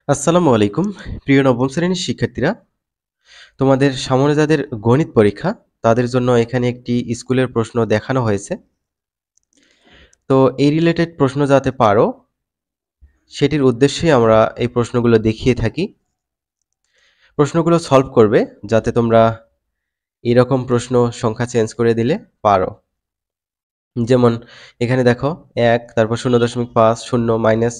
আসসালামু আলাইকুম প্রিয় নবম শ্রেণীর শিক্ষার্থীরা, তোমাদের সামনে যাদের গণিত পরীক্ষা তাদের জন্য এখানে একটি স্কুলের প্রশ্ন দেখানো হয়েছে। তো এই রিলেটেড প্রশ্ন যাতে পারো সেটির উদ্দেশ্যেই আমরা এই প্রশ্নগুলো দেখিয়ে থাকি। প্রশ্নগুলো সলভ করবে যাতে তোমরা এরকম প্রশ্ন সংখ্যা চেঞ্জ করে দিলে পারো। যেমন এখানে দেখো ১ তারপর ০.৫ ০ মাইনাস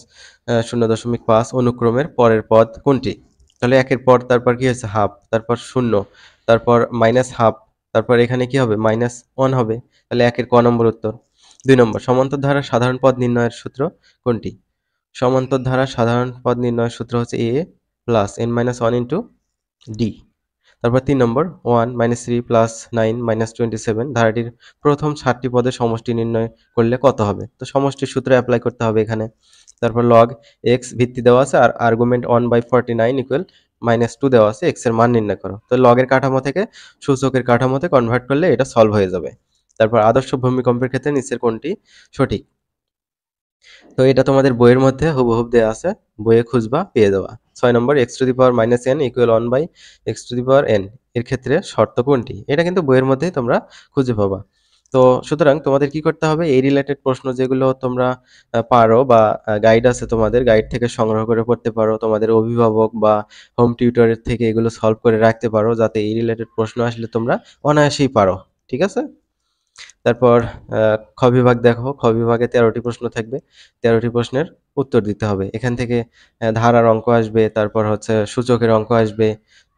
০.৫ অনুক্রমের পরের পদ কোনটি? তাহলে ১ এর পর তারপর কি হয়েছে হাফ, তারপর ০, তারপর মাইনাস হাফ, তারপর এখানে কি হবে -1 হবে। তাহলে ১ এর ক নম্বর উত্তর। ২ নম্বর সমান্তর ধারার সাধারণ পদ নির্ণয়ের সূত্র কোনটি? সমান্তর ধারার সাধারণ পদ নির্ণয়ের সূত্র হচ্ছে a plus n minus 1 into d। তারপর ৩ নম্বর 1 -3 + 9 -27 ধারাটির প্রথম ৭ টি পদের সমষ্টি নির্ণয় করলে কত হবে? তো সমষ্টির সূত্র এপ্লাই করতে হবে এখানে। তারপর log x ভিত্তি দেওয়া আছে আর আর্গুমেন্ট 1/49 = -2 দেওয়া আছে, x এর মান নির্ণয় করো। তো log এর কাঠামো থেকে সূচকের কাঠামোতে কনভার্ট করলে এটা সলভ হয়ে যাবে। তারপর আদর্শ ভূমিকম্পের ক্ষেত্রে নিচের কোনটি সঠিক? তো এটা তোমাদের বইয়ের মধ্যে হুবহুব দেয়া আছে, বইয়ে খুঁজবা পেয়ে যাবা। ৬ নম্বর x⁻n = 1/x⁻n এর ক্ষেত্রে শর্ত কোনটি? এটা কিন্তু বইয়ের মধ্যেই তোমরা খুঁজে পাবা। তো সুতরাং তোমাদের কি করতে হবে, এই রিলেটেড প্রশ্ন যেগুলো তোমরা পারো বা গাইড আছে তোমাদের, গাইড থেকে সংগ্রহ করে পড়তে পারো, তোমাদের অভিভাবক বা হোম টিউটরের থেকে এগুলো সলভ করে রাখতে পারো যাতে এই রিলেটেড প্রশ্ন আসলে তোমরা অনায়াসেই পারো। ঠিক আছে? তারপর খ বিভাগ দেখো, খ বিভাগে ১৩টি প্রশ্ন থাকবে। ১৩টি প্রশ্নের উত্তর দিতে হবে। এখান থেকে ধারার অঙ্ক আসবে, তারপর হচ্ছে সূচকের অঙ্ক আসবে,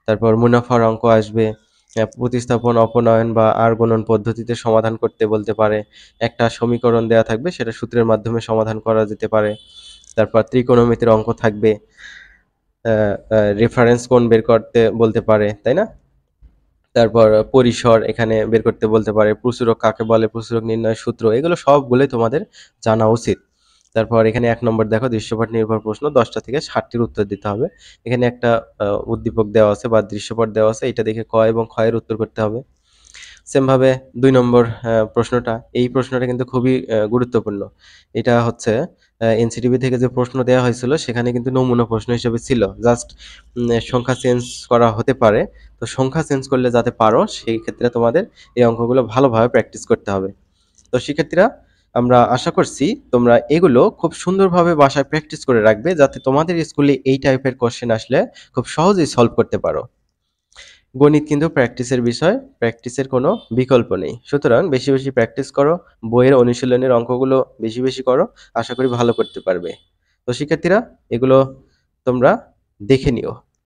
তারপর মুনাফার অঙ্ক আসবে, প্রতিস্থাপন, অপনয়ন বা আর গুণন পদ্ধতিতে সমাধান করতে বলতে পারে। একটা সমীকরণ দেয়া থাকবে, সেটা সূত্রের মাধ্যমে সমাধান করা যেতে পারে। তারপর ত্রিকোণমিতির অঙ্ক থাকবে। অ্যা অ্যা রেফারেন্স কোণ বের করতে বলতে পারে, তাই না? তারপর পরিসর এখানে বের করতে বলতে পারে, প্রচুরক কাকে বলে, প্রচুরক নির্ণয়ের সূত্র, এগুলো সবগুলোই তোমাদের জানা উচিত। তারপর এখানে ১ নম্বর দেখো দৃশ্যপট নির্ভর প্রশ্ন ১০টা থেকে ৬০টির উত্তর দিতে হবে। এখানে একটা উদ্দীপক দেওয়া আছে বা দৃশ্যপট দেওয়া আছে, এটা দেখে ক এবং খ এর উত্তর করতে হবে। সেম ভাবে ২ নম্বর প্রশ্নটা, এই প্রশ্নটা কিন্তু খুবই গুরুত্বপূর্ণ। এটা হচ্ছে এনসিটিভি থেকে যে প্রশ্ন দেয়া হয়েছিল সেখানে কিন্তু নমুনা প্রশ্ন হিসেবে ছিল। জাস্ট সংখ্যা চেঞ্জ করা হতে পারে। তো সংখ্যা চেঞ্জ করলে যাতে পারো সেই ক্ষেত্রে তোমাদের এই অঙ্কগুলো ভালোভাবে প্র্যাকটিস করতে হবে। তো শিক্ষার্থীরা, আমরা আশা করছি তোমরা এগুলো খুব সুন্দরভাবে বাসায় প্র্যাকটিস করে রাখবে যাতে তোমাদের স্কুলে এই টাইপের কোয়েশ্চেন আসলে খুব সহজেই সলভ করতে পারো। গণিত কিন্তু প্র্যাকটিসের বিষয়, প্র্যাকটিসের কোনো বিকল্প নেই। সুতরাং বেশি, বেশি প্র্যাকটিস করো, বইয়ের অনুশীলনের অঙ্কগুলো বেশি, বেশি করো। আশা করি ভালো করতে পারবে। তো শিক্ষার্থীরা, এগুলো তোমরা দেখে নিও।